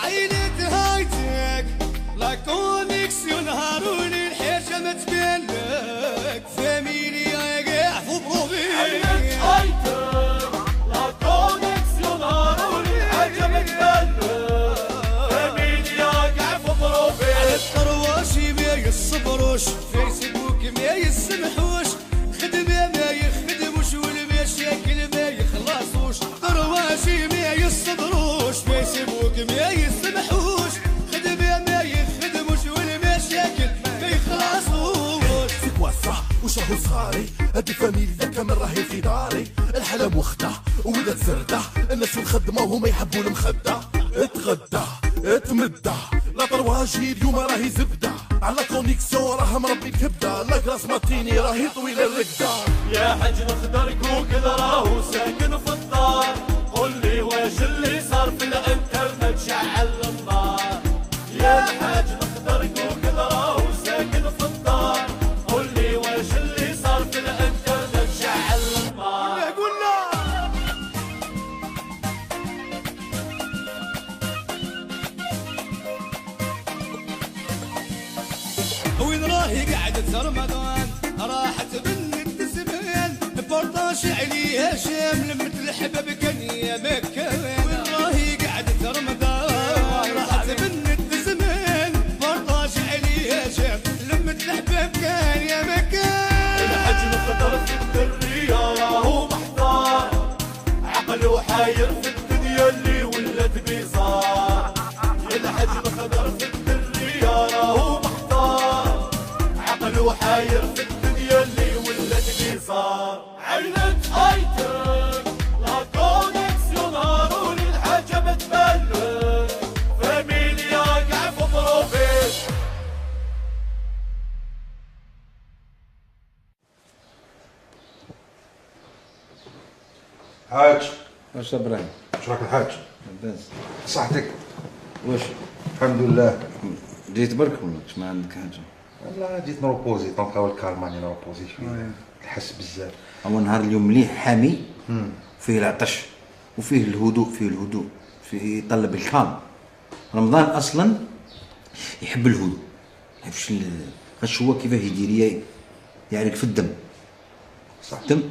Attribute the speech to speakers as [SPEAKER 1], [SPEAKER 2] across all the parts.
[SPEAKER 1] عيني تهايتك لا كونيكسيون هاروني الحاجة ما تبان لك فاميليا كاع فو بروفي
[SPEAKER 2] عيني تهايتك لا كونيكسيون هاروني الحاجة ما تبان لك فاميليا كاع فو بروفي
[SPEAKER 1] على الطرواشي ما يصبروش فيسبوك ما يسمحوش خدمة ما يخدموش والمشاكل ما يخلصوش طرواشي ما يصبروش فيسبوك ما يسمحوش خدمة ما يخدموش والمشاكل ما يخلصوش
[SPEAKER 3] في كواسا وشهو صغاري هادي فاميليا كامل راهي في داري الحلا وخده ولات زرده الناس الخدمه وهما يحبوا المخده اتغدى اتمدى لا طرواجي اليوم راهي زبده على كونيكسيون راه مربي الكبده لا كلاس ماتيني راهي طويله الركده
[SPEAKER 2] يا حاج نخضر جوجل راهو ساكن في الدار قول لي واش اللي صار في الانترنت شعل النار يا الحاج نخضر جوجل راهو ساكن في الدار قول لي واش اللي صار في الانترنت شعل النار
[SPEAKER 1] قولنا وين راهي قعدة رمضان راحت بنت الزمان بارطاج عليها شام لمت الحباب كان يا مكان وين راهي قعدة رمضان راحت بنت الزمان بارطاج عليها شام لمت الحباب كان يا مكان
[SPEAKER 2] الحاج نخضر في الدرية راهو محتار عقله حاير في الدنيا اللي ولات بيزار يا الحاج نخضر في الدرية راهو محتار عقله حاير في الدنيا اللي ولات بيزار عينت هايتك لا كونيكسيون هاروني الحاجة ما تبلك فاميليا كاع في بروفيت
[SPEAKER 4] حاج
[SPEAKER 5] واش ابراهيم؟
[SPEAKER 4] واش راك الحاج؟
[SPEAKER 5] لاباس.
[SPEAKER 4] صحتك؟
[SPEAKER 5] واش
[SPEAKER 4] الحمد لله.
[SPEAKER 5] جيت برك ولا واش ما عندك حاجه؟
[SPEAKER 4] والله جيت نروبوزي طنقاو الكالماني نروبوزي شويه نحس بزاف.
[SPEAKER 5] هو نهار اليوم مليح حامي فيه العطش وفيه الهدوء فيه يطلب الكالم. رمضان اصلا يحب الهدوء ما يحبش غاش هو كيفاه يدير يعرق في الدم
[SPEAKER 4] صح.
[SPEAKER 5] الدم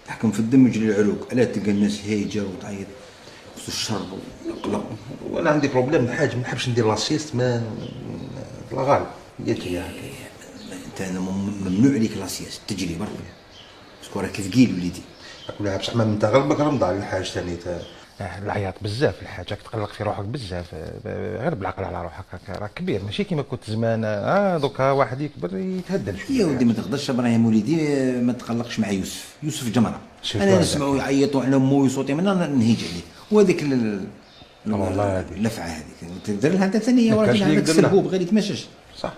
[SPEAKER 5] يحكم في الدم يجري العروق علاه تلقى الناس هايجه وتعيط خصو الشرب والقلق.
[SPEAKER 4] وانا عندي بروبليم الحاج ما نحبش ندير لاسيست ما لا غالب قلت لي هكا.
[SPEAKER 5] انت انا ممنوع عليك لاسياس تجري برك باسكو راك ثقيل وليدي.
[SPEAKER 4] كلها بصح ما انت غلبك رمضان الحاج ثاني
[SPEAKER 6] العياط بزاف الحاج راك تقلق في روحك بزاف غير بالعقل على روحك راك كبير ماشي كيما كنت زمان دوكا واحد يكبر يتهدل شويه.
[SPEAKER 5] يا ودي ما تقدرش ابراهيم وليدي ما تقلقش مع يوسف جمره. انا نسمعوا يعيطوا على امه ويصوتي من نهيج عليه وهذيك
[SPEAKER 6] والله
[SPEAKER 5] اللفعه هذيك تدير لها انت ثانيه ولكن عندك السربوب غير يتمشاش.
[SPEAKER 4] صح.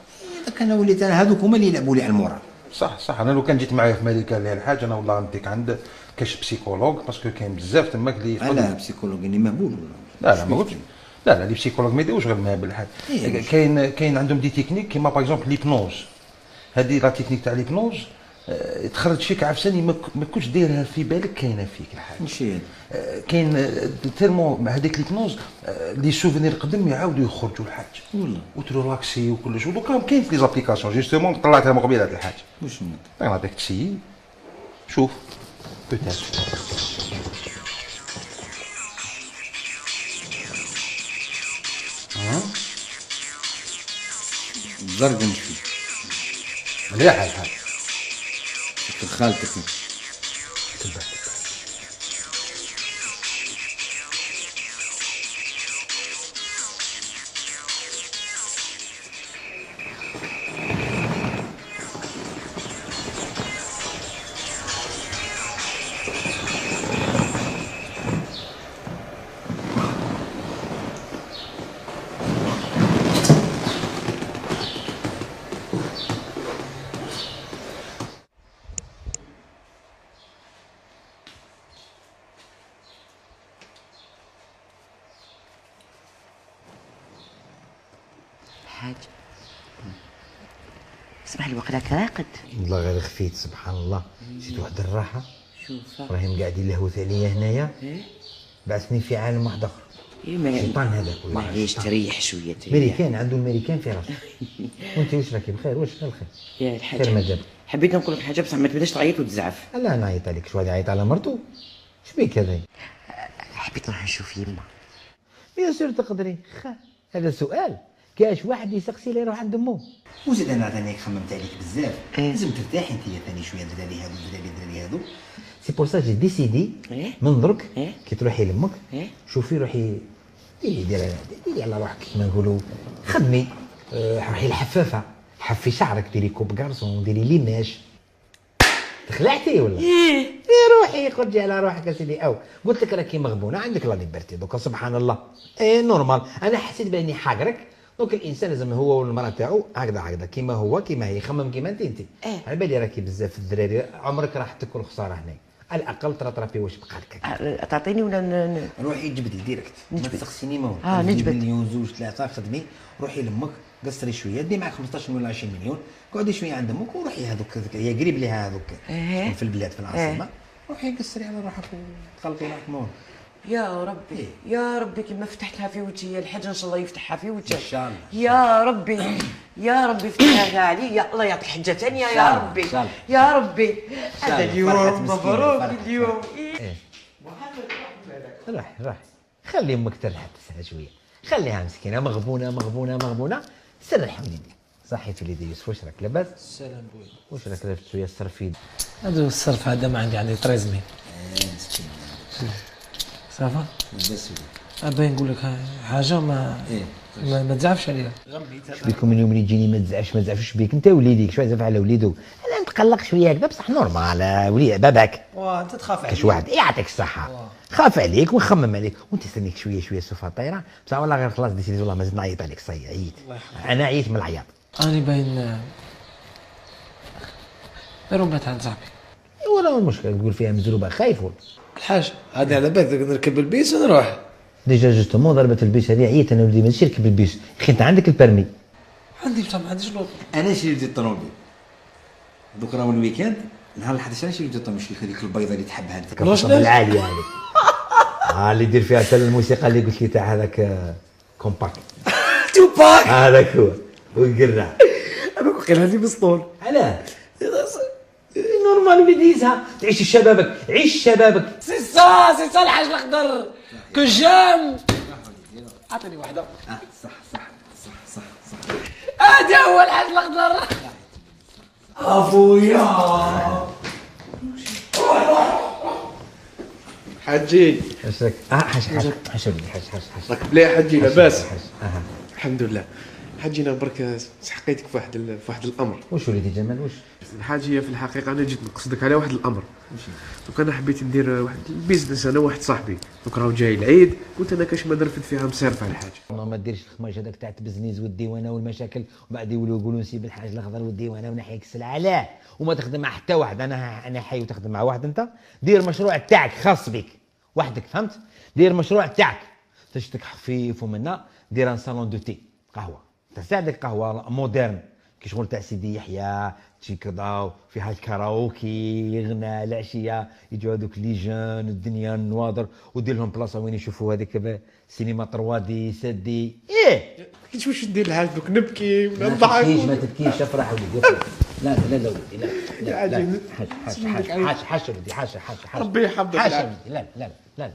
[SPEAKER 5] اذا انا وليت انا هذوك هما اللي يلعبوا لي على المورال.
[SPEAKER 4] صح انا لو كان جيت معايا في مالي قال لي الحاج انا والله نديك عند كاش بسيكولوج باسكو كاين بزاف تماك اللي
[SPEAKER 5] لا بسيكولوج اللي مهبول ولا
[SPEAKER 4] لا ما قلتش لا لي بسيكولوج ما يديروش غير المهبل الحاج. كاين عندهم دي تكنيك كيما باغ اكزومبل ليبنوز. هذه لا تكنيك تاع ليبنوز تخرج فيك عفساني ما كنتش دايرها في بالك كاينه فيك الحاج.
[SPEAKER 5] ماشي
[SPEAKER 4] كاين تيرمون هذيك ليبنوز لي سوفينير قدم يعاودوا يخرجوا الحاج
[SPEAKER 5] والله
[SPEAKER 4] وترولاكسي وكل شيء. دوكا كاين في لي زابليكاسيون جوستومون طلعتها من قبيله الحاج.
[SPEAKER 5] واش
[SPEAKER 4] نعطيك تسيي شوف بوتيت
[SPEAKER 5] زرقا شوي
[SPEAKER 4] مليح الحاج.
[SPEAKER 5] خالتك
[SPEAKER 4] تبع
[SPEAKER 7] الحاج اسمح لي وقراك راقد.
[SPEAKER 8] والله غير خفيت سبحان الله جيت واحد الراحه.
[SPEAKER 7] شوف
[SPEAKER 8] ابراهيم قاعد يلهوث عليا هنايا بعثني في عالم واحد اخر. الشيطان هذا والله.
[SPEAKER 7] معليش تريح شويه تريح.
[SPEAKER 8] امريكان عنده الامريكان في راسه. وانت واش راكي بخير؟ واش الخير؟
[SPEAKER 7] يا
[SPEAKER 8] خير ما
[SPEAKER 7] الحاج
[SPEAKER 8] دام.
[SPEAKER 7] حبيت نقول لك حاجه بصح ما تبداش تعيط وتزعف.
[SPEAKER 8] لا نعيط عليك، شو غادي يعيط على مرتو؟ شبيك هذا؟
[SPEAKER 7] حبيت نروح نشوف يما.
[SPEAKER 8] بيان سور تقدري. هذا سؤال. كاش واحد يسقسي لي يروح عند امه.
[SPEAKER 5] وزيد انا ثاني خممت عليك بزاف، لازم ترتاحي انت ثاني شويه. الدراري هادو
[SPEAKER 8] سي بور سا جي ديسيدي من درك كي تروحي لامك شوفي روحي ديري على روحك كيما نقولوا خدمي. روحي الحفافه، حفي شعرك، ديري كوب كارسون، ديري ليماج. تخلعتي ولا؟ روحي خرجي على روحك يا سيدي. او قلت لك راكي مغبونه، عندك لا ليبرتي دوكا سبحان الله. نورمال. انا حسيت باني حاقرك. دونك الانسان لازم هو والمراه تاعو هكذا كيما هو كيما هي، يخمم كيما انت. على بالي راكي بزاف الدراري، عمرك راح تكون خساره هنا. على الاقل ترطربي واش بقى لك.
[SPEAKER 7] تعطيني ولا
[SPEAKER 5] روحي جبدي ديريكت، ما تسقسيني ما
[SPEAKER 7] نجبد.
[SPEAKER 5] مليون زوج ثلاثه خدمي. روحي لامك قصري شويه، دي معك 15 ولا 20 مليون، قعدي شويه عند امك وروحي هذوك هي قريب ليها هذوك في البلاد في العاصمه. روحي قصري على روحك وتخلطي روحك مور.
[SPEAKER 7] يا ربي يا ربي كيما فتحتها في وجهي الحاج ان شاء الله يفتحها في وجهك
[SPEAKER 5] ان شاء الله.
[SPEAKER 7] يا ربي يا ربي افتحها علي. يا الله يعطيك حجه ثانيه يا ربي يا ربي. هذا اليوم مبروك اليوم.
[SPEAKER 8] راح خلي امك تريح تسهل شويه، خليها مسكينه مغبونه. سرح وليدي. صحيت وليدي يوسف، واش راك لاباس؟
[SPEAKER 9] السلام بوي.
[SPEAKER 8] واش راك لابس شويه الصرفيد؟
[SPEAKER 9] هذا الصرف هذا ما عندي 13 ميل. صافا ابا نقول لك حاجه ما تزعفش عليها.
[SPEAKER 8] بيكم من يوم اللي تجيني ما تزعفش بيك انت وليديك. شويه زعف على وليدو. انا نتقلق شويه هكذا بصح نورمال. وليد باباك
[SPEAKER 9] وانت تخاف عليك.
[SPEAKER 8] كاش واحد يعطيك الصحه. خاف عليك ونخمم عليك وانت استنيك شويه سوف طايره بصح والله غير خلاص ديسيدي والله ما زلت نعيط عليك. صي عييت انا عييت من العياط.
[SPEAKER 9] اني باين رومبات عند صاحبي.
[SPEAKER 8] ولا المشكل تقول فيها مزروبه خايف ولا
[SPEAKER 9] الحاج هذا على بالك نركب البيس ونروح.
[SPEAKER 8] ديجا جوستومون ضربت البيس هذه عييت انا ولدي ماشي نركب البيس. اخي انت عندك البرمي.
[SPEAKER 9] عندي بصح ما عنديش لوط.
[SPEAKER 5] انا شريت الطوموبيل دوك راهو الويكاند نهار الحد انا شريت الطوموبيل هذيك البيضه اللي تحبها انت
[SPEAKER 8] العاليه هذيك. اللي يدير فيها حتى الموسيقى اللي قلت لي تاع هذاك كومباكت
[SPEAKER 9] توباك
[SPEAKER 8] هذاك هو ويقرع.
[SPEAKER 9] انا قيل هذه مسطول.
[SPEAKER 8] علاه نورمال وليديزها تعيش شبابك. عيش شبابك.
[SPEAKER 9] سي صا الحاج الاخضر كجام. عطيني واحده.
[SPEAKER 5] صح
[SPEAKER 9] هذا هو الحاج الاخضر. ابويا
[SPEAKER 10] حاجي
[SPEAKER 8] اش راك؟ حاج
[SPEAKER 10] راك بلا حاجي لاباس؟ الحمد لله. حاجينا برك سحقيتك في واحد الامر.
[SPEAKER 8] واش وليدي جمال واش؟
[SPEAKER 10] حاجي في الحقيقه انا جيت نقصدك على واحد الامر. دوك انا حبيت ندير واحد البيزنس انا واحد صاحبي. دوك راهو جاي العيد قلت انا كاش ما نرفد فيها مصيرفه الحاجه.
[SPEAKER 8] والله ما ديرش الخماج هذاك تاع التبزنيز والديوانه والمشاكل وبعد يقولوا نسيب الحاج الاخضر والديوانه ونحيك السلعه. لا وما تخدم مع حتى واحد. انا حي وتخدم مع واحد. انت دير مشروع تاعك خاص بك وحدك فهمت. دير مشروع تاعك تشتك خفيف ومنا. دير ان صالون دو تي قهوه تساعدك قهوه مودرن كي شغل تاع سيدي يحيى تشي كذا فيها الكاراوكي يغنى العشيه يجوا هذوك لي جون والدنيا النواظر ودير لهم بلاصه وين يشوفوا هذيك سينما 3 دي 7 دي.
[SPEAKER 10] كيفاش واش ندير الحاج دوك نبكي ولا
[SPEAKER 8] ما
[SPEAKER 10] نضحك؟
[SPEAKER 8] ما تبكيش افرح وليدي. لا وليدي لا حاش وليدي حاش
[SPEAKER 10] ربي يحفظك.
[SPEAKER 8] حاش لا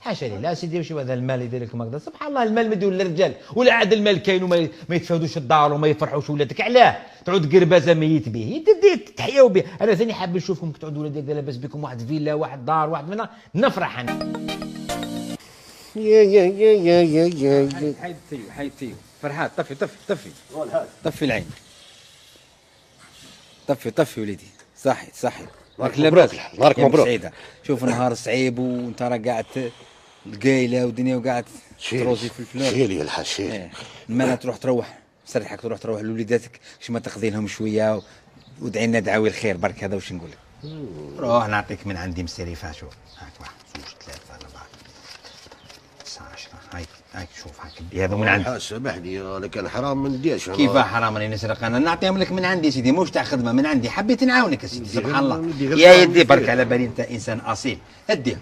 [SPEAKER 8] حاشا لله سيدي. وشو هذا المال يدير لكم هكذا؟ سبحان الله المال ما يدير للرجال ولا عاد المال كاين وما يتفاودوش الدار وما يفرحوش ولادك. علاه تعود قربازه ميت به تحياو به. انا ثاني حاب نشوفكم تعودوا ولادك لاباس بكم واحد فيلا واحد دار واحد منها نفرح انا.
[SPEAKER 5] يا حيد ثيو فرحات. طفي العين. طفي وليدي. صحي راك لاباس؟
[SPEAKER 3] نهارك مبروك.
[SPEAKER 5] سعيدة. شوف نهار صعيب وانت راك قاعد القايله والدنيا وقاعد تروزي في الفلوس.
[SPEAKER 3] شيلي الحاج شيلي.
[SPEAKER 5] المالا تروح سرحك تروح لوليداتك باش ما تقضي لهم شويه وادعي لنا دعاوي الخير برك. هذا واش نقول لك. روح نعطيك من عندي مسريفه. شوف هاك 1 2 3 4 9 10 هاك شوف هاك هذا من عندي.
[SPEAKER 3] سامحني لكن حرام ما نديرش.
[SPEAKER 5] كيف حرام راني نسرق انا نعطيهم لك من عندي سيدي موش تاع خدمه من عندي. حبيت نعاونك يا سيدي سبحان الله. يا يدي برك على بالي انت انسان اصيل. اديها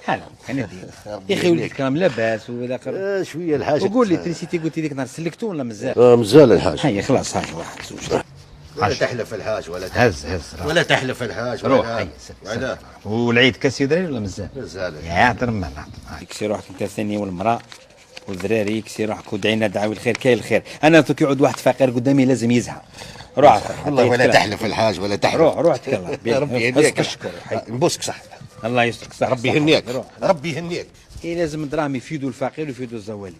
[SPEAKER 5] هلا انا دير يا اخي وليد كلام لاباس وهذا
[SPEAKER 11] شويه الحاجه.
[SPEAKER 5] وقول لي تريسيتي قلت لك نهار سلكتو ولا مازال؟
[SPEAKER 11] مازال الحاج.
[SPEAKER 5] هيا خلاص هاي واحد زوج
[SPEAKER 11] ولا تحلف الحاج ولا
[SPEAKER 5] هز
[SPEAKER 11] ولا تحلف الحاج
[SPEAKER 5] روح
[SPEAKER 11] ولا
[SPEAKER 5] هيا
[SPEAKER 11] ولا
[SPEAKER 5] والعيد كاسي دراري ولا مازال؟
[SPEAKER 11] مازال.
[SPEAKER 5] يا عطر ما يكسي روحك انت الثاني والمراه والذراري يكسي روحك ودعينا دعوي الخير كاين الخير. انا توك يقعد واحد فقير قدامي لازم يزهق. روح
[SPEAKER 11] والله ولا تحلف الحاج ولا تحلف.
[SPEAKER 5] روح تكلم
[SPEAKER 11] ربي يهنيك.
[SPEAKER 5] اشكر
[SPEAKER 11] نبوسك صح.
[SPEAKER 5] الله يسترك صح.
[SPEAKER 11] ربي يهنيك. ربي يهنيك.
[SPEAKER 5] إيه لازم الدراهم يفيدوا الفقير ويفيدوا الزوالي.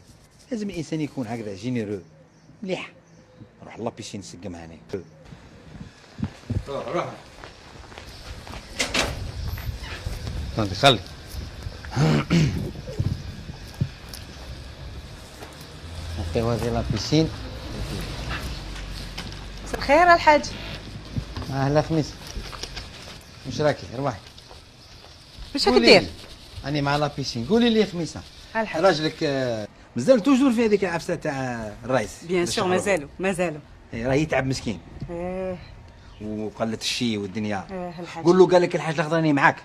[SPEAKER 5] لازم الانسان يكون هكذا جينيرو مليح. روح الله بيسين نسقم هاني. روح خلي نعطيو هذه لا بيسين.
[SPEAKER 12] مساء الخير الحاج.
[SPEAKER 5] اهلا خميس. واش راكي روحي؟
[SPEAKER 12] واش راك دير؟
[SPEAKER 5] راني مع لا بيسين. قولي لي خميسه
[SPEAKER 12] الحاج
[SPEAKER 5] راجلك مازال توجور في هذيك العفسه تاع الرئيس؟
[SPEAKER 12] بيان سور مازالوا
[SPEAKER 5] راه يتعب مسكين
[SPEAKER 12] ايه
[SPEAKER 5] وقلت الشي والدنيا.
[SPEAKER 12] الحاج
[SPEAKER 5] قول له قال لك الحاج الاخضر راني معاك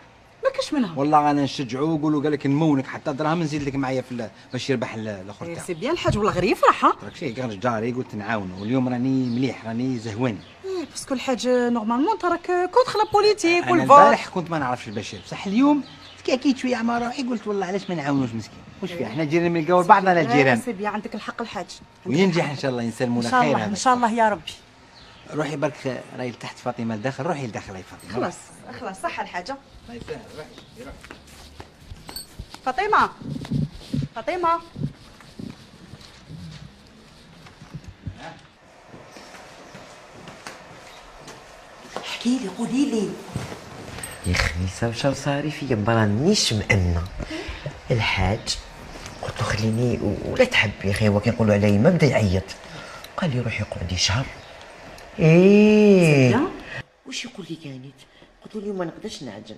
[SPEAKER 12] ما كاش منهم.
[SPEAKER 5] والله انا نشجعوه. قول له قال لك نمونك حتى دراهم نزيد لك معايا في باش يربح الاخر تاعو.
[SPEAKER 12] سي بيان الحاج والله غير يفرح. ها
[SPEAKER 5] راك شي غير جاري قلت نعاونوا واليوم راني مليح راني زهواني.
[SPEAKER 12] باسكو الحاج نورمالمون انت راك كونتخ لا بوليتيك
[SPEAKER 5] انا
[SPEAKER 12] والفوت.
[SPEAKER 5] البارح كنت ما نعرفش البشير بصح اليوم تكاكيت شويه مع روحي قلت والله علاش ما نعاونوش مسكين. واش فيه احنا جيران من القول بعضنا الجيران.
[SPEAKER 12] سي بيان عندك الحق الحاج.
[SPEAKER 5] وينجح ان شاء الله ينسلمونا
[SPEAKER 12] ان شاء
[SPEAKER 5] خير.
[SPEAKER 12] الله ان شاء الله يا ربي.
[SPEAKER 5] روحي برك راهي تحت فاطمه لداخل. روحي لداخل هاي فاطمه.
[SPEAKER 12] خلاص صح الحاجه.
[SPEAKER 5] الله يسهل. روحي
[SPEAKER 12] فاطمه فاطمه
[SPEAKER 7] احكي لي قولي لي يا خميسه واش صاري فيا برانيش مأنة. الحاج قلت له خليني ولا تحب يا اخي. هو كيقولوا علي ما بدا يعيط قال لي روحي قعدي شهر. ايه واش يقول لي كانت قلت له اليوم ما نقدرش نعجن.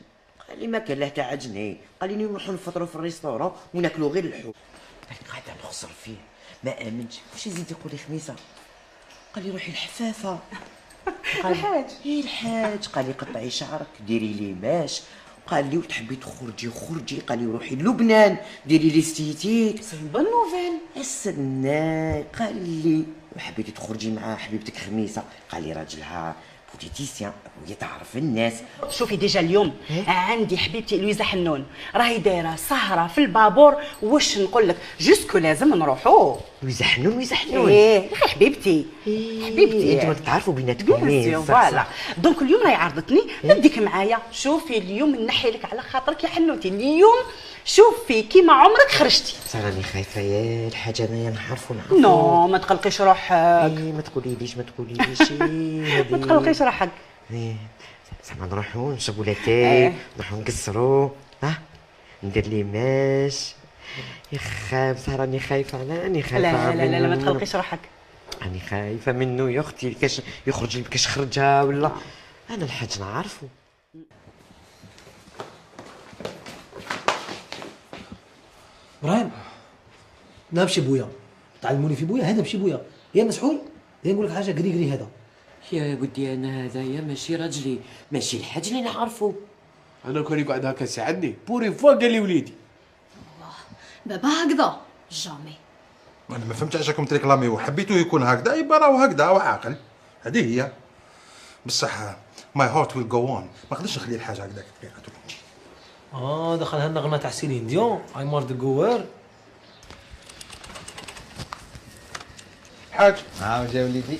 [SPEAKER 7] قال لي ما كان له تاع عجن. قال لي نروحوا نفطروا في الريستورون وناكلوا غير اللحوم. قاعده نخسر فيه ما امنش. واش يزيد يقول لي خميسه قال لي روحي الحفافه.
[SPEAKER 12] الحاج
[SPEAKER 7] ايه الحاج قال لي قطعي شعرك ديري لي ماش. قال لي وتحبي تخرجي خرجي. قال لي روحي للبنان ديري لي ستيتيك.
[SPEAKER 12] سي بون نوفيل.
[SPEAKER 7] استناي قال لي وحبيتي تخرجي مع حبيبتك خميسه. قال لي راجلها بوليتيسيان وهي تعرف الناس.
[SPEAKER 12] شوفي ديجا اليوم عندي حبيبتي لويزا حنون راهي دايره سهره في البابور. واش نقول لك جوسكو لازم نروحوا.
[SPEAKER 7] لويزا حنون لويزا حنون
[SPEAKER 12] ايه يا اخي حبيبتي
[SPEAKER 7] حبيبتي انتوا تعرفوا بيناتكم.
[SPEAKER 12] بيان فوالا دونك اليوم راهي عرضتني نديك معايا. شوفي اليوم نحي لك على خاطرك يا حنوتي. اليوم شوفي كيما عمرك خرجتي.
[SPEAKER 7] صار راني خايفه يا الحاجه انايا نعرفوا
[SPEAKER 12] نو ما تقلقيش روحك.
[SPEAKER 7] ما تقوليليش ما تقوليليش.
[SPEAKER 12] ما تقلقيش روحك.
[SPEAKER 7] زعما نروحوا نشربوا لاتاي نروحوا نقصروا ندير لي ماش. يا خايف بصح راني خايفه. راني خايفه.
[SPEAKER 12] لا ما تقلقيش روحك.
[SPEAKER 7] راني خايفه منه يا اختي. كاش يخرج لي كاش خرجها ولا انا الحاج نعرفه.
[SPEAKER 9] ابراهيم لا مشي بويا تعلموني في بويا. هذا مشي بويا يا مسحول. يا نقول لك حاجه قري هذا.
[SPEAKER 7] يا ودي انا هذايا ماشي راجلي ماشي الحاج اللي نعرفه.
[SPEAKER 10] انا كون يقعد هكا يساعدني بوري فوا قال لي وليدي.
[SPEAKER 13] بابا هكذا جامي.
[SPEAKER 6] انا ما فهمتش علاش راكم تريكلاميو. حبيتوه يكون هكذا يبقى راهو هكذا وعاقل. هذه هي بصح ماي هارت ويل جو اون. ما نقدرش نخلي الحاجه هكذاك بطبيعته.
[SPEAKER 9] دخلها لنا غنى تاع سيلين ديون اي مار دو جوار.
[SPEAKER 6] حاج
[SPEAKER 5] جا وليدي.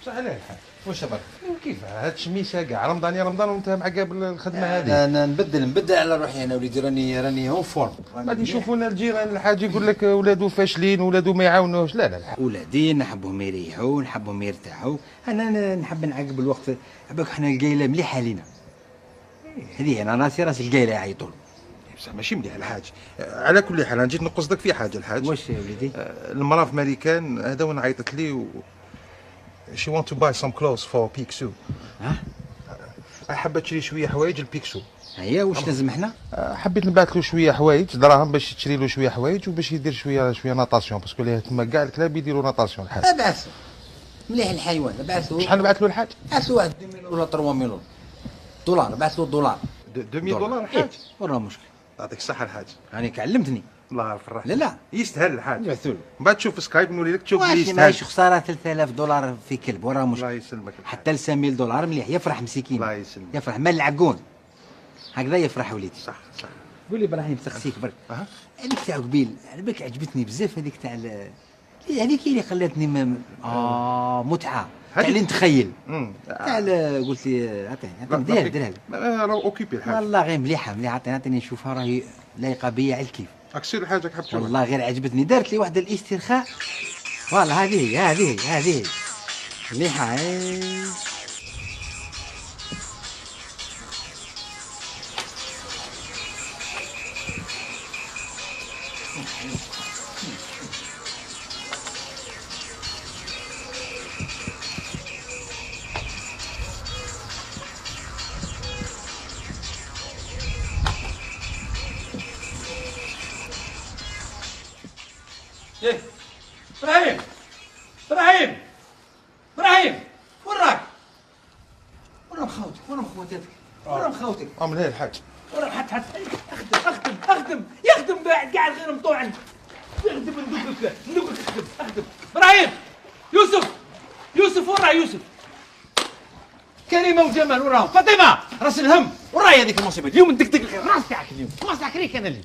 [SPEAKER 6] بصح علاه الحاج واش برك كيف هاد الشميسه كاع رمضان يا رمضان وانت معقب الخدمه هذه.
[SPEAKER 5] انا نبدل على روحي انا وليدي راني هون فورم.
[SPEAKER 6] غادي يشوفونا الجيران الحاج يقول لك ولادو فاشلين ولادو ما يعاونوش. لا
[SPEAKER 5] ولادي نحبهم يريحوا نحبهم يرتاحوا. انا نحب نعقب الوقت. عباك حنا القايله مليحه لينا. هذه انا راسي القايله يعيطوا.
[SPEAKER 6] بصح ماشي مليح الحاج. على كل حال انا جيت نقصدك في حاجه الحاج.
[SPEAKER 5] واش يا وليدي؟
[SPEAKER 6] المراه في ماريكان هذا وين عيطت لي she want to buy some clothes for Picsou. حبت تشري شويه حوايج لبيكسو.
[SPEAKER 5] هيا واش لازم حنا؟
[SPEAKER 6] حبيت نبعث له شويه حوايج دراهم باش تشري له شويه حوايج وباش يدير شويه ناطاسيون باسكو ليه تما كاع الكلاب يديروا ناطاسيون الحاج.
[SPEAKER 5] ابعث مليح الحيوان ابعثوا.
[SPEAKER 6] شحال نبعث له الحاج؟
[SPEAKER 5] ابعث له 2 مليون ولا 3 مليون دولار. ابعث له دولار.
[SPEAKER 6] 2000 دولار الحاج؟
[SPEAKER 5] وراه مشكل.
[SPEAKER 6] يعطيك الصحه الحاج.
[SPEAKER 5] هانيك علمتني.
[SPEAKER 6] الله يفرح.
[SPEAKER 5] لا
[SPEAKER 6] يستاهل الحاج.
[SPEAKER 5] نبعثوا له.
[SPEAKER 6] من بعد تشوف سكايب نولي لك تشوف
[SPEAKER 5] واش
[SPEAKER 6] بلي
[SPEAKER 5] ماهيش
[SPEAKER 6] يستاهل.
[SPEAKER 5] خساره 3000 دولار في كلب وراه مشكل.
[SPEAKER 6] الله يسلمك.
[SPEAKER 5] حتى ل 5000 دولار مليح يفرح مسكين.
[SPEAKER 6] الله يسلمك.
[SPEAKER 5] يفرح مال العقون هكذا يفرح وليدي.
[SPEAKER 6] صح.
[SPEAKER 5] قول لي ابراهيم تسقسيك برك. هذيك تاع قبيل على بالك عجبتني بزاف هذيك تاع هذيك اللي خلاتني متعه تاع اللي نتخيل. تاع قلت لي عطيني ديرها
[SPEAKER 6] راه اوكيبي الحاج.
[SPEAKER 5] والله غير مليحه عطيني نشوفها راهي لايقه بيا على الكيف.
[SPEAKER 6] اكسير الحاجه حاب تشوفها.
[SPEAKER 5] والله غير عجبتني دارت لي واحد الاسترخاء. والله هذه مليحه.
[SPEAKER 14] ابراهيم وين راك؟ وين مخاوتك؟ وين مخواتك؟ وين مخاوتك؟
[SPEAKER 6] من هنا الحاج.
[SPEAKER 14] وين حد اخدم يخدم قاعد غير مطوعن. يخدم ندوقك اخدم. ابراهيم يوسف وين راه يوسف؟ كريمه وجمال وين راهم؟ فاطمه راس الهم وين راهي هذيك المصيبه؟ اليوم ندقدق الراس تاعك اليوم. خلاص تاعك ريك انا اللي